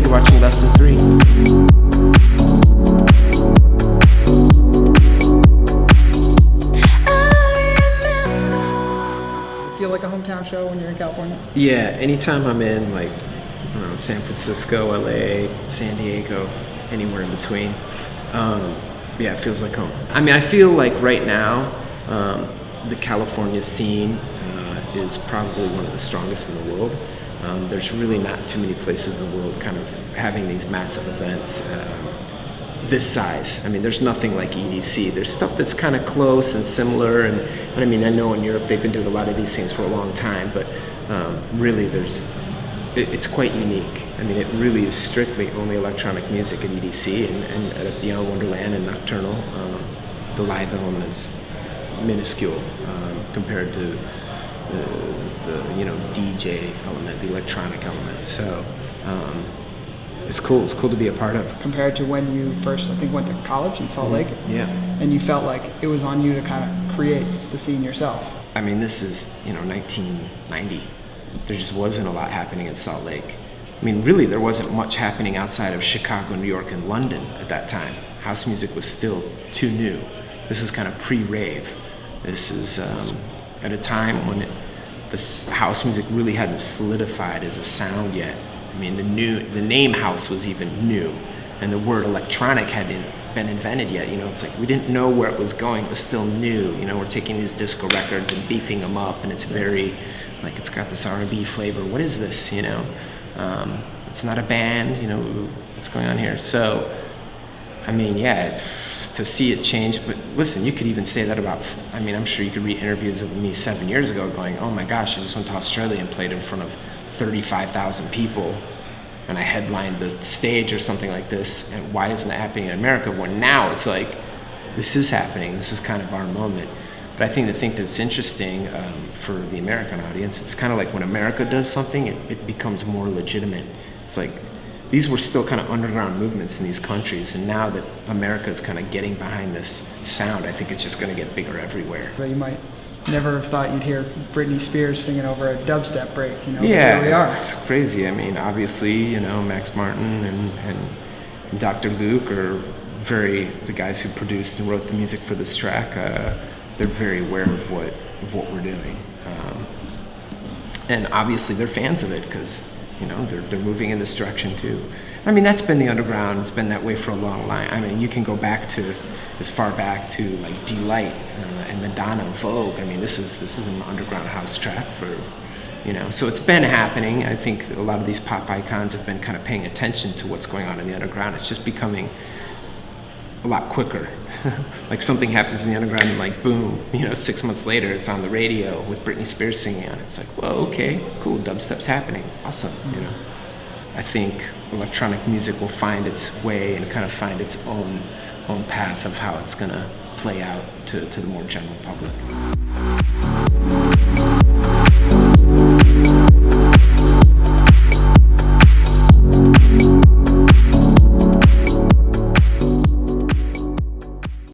You're watching LessThan3. Feel like a hometown show when you're in California? Yeah, anytime I'm in like, I don't know, San Francisco, LA, San Diego, anywhere in between, yeah, it feels like home. I mean, I feel like right now, the California scene is probably one of the strongest in the world. There's really not too many places in the world kind of having these massive events this size. I mean, there's nothing like EDC. There's stuff that's kind of close and similar, and I mean, I know in Europe they've been doing a lot of these things for a long time, but really it's quite unique. I mean, it really is strictly only electronic music at EDC and at Beyond Wonderland and Nocturnal. The live element's minuscule compared to the DJ element, the electronic element. So it's cool. It's cool to be a part of. Compared to when you first, I think, went to college in Salt Lake? Yeah. And you felt like it was on you to kind of create the scene yourself. I mean, this is, 1990. There just wasn't a lot happening in Salt Lake. I mean, really, there wasn't much happening outside of Chicago, New York, and London at that time. House music was still too new. This is kind of pre-rave. This is at a time when the house music really hadn't solidified as a sound yet. I mean, the name house was even new, and the word electronic hadn't been invented yet. It's like we didn't know where it was going. It was still new. We're taking these disco records and beefing them up, and it's very, like, it's got this R&B flavor. What is this? It's not a band. What's going on here? So, I mean, yeah, to see it change. But listen, you could even say that about, I'm sure you could read interviews of me 7 years ago going, oh my gosh, I just went to Australia and played in front of 35,000 people and I headlined the stage or something like this, and why isn't that happening in America? Well, now it's like, this is happening, this is kind of our moment. But I think the thing that's interesting for the American audience, it's kind of like when America does something, it becomes more legitimate. It's like, these were still kind of underground movements in these countries, and now that America is kind of getting behind this sound, I think it's just going to get bigger everywhere. But you might never have thought you'd hear Britney Spears singing over a dubstep break, Yeah, here we are. It's crazy. I mean, obviously, Max Martin and Dr. Luke are the guys who produced and wrote the music for this track, they're very aware of what we're doing. And obviously they're fans of it because, they're moving in this direction too. I mean, that's been the underground. It's been that way for a long time. I mean, you can go back to as far back to like Delight and Madonna, Vogue. I mean, this is an underground house track for, so it's been happening. I think a lot of these pop icons have been kind of paying attention to what's going on in the underground. It's just becoming a lot quicker. Like something happens in the underground and like boom, 6 months later it's on the radio with Britney Spears singing on it. It's like, whoa, okay, cool, dubstep's happening, awesome. I think electronic music will find its way and kind of find its own path of how it's gonna play out to the more general public.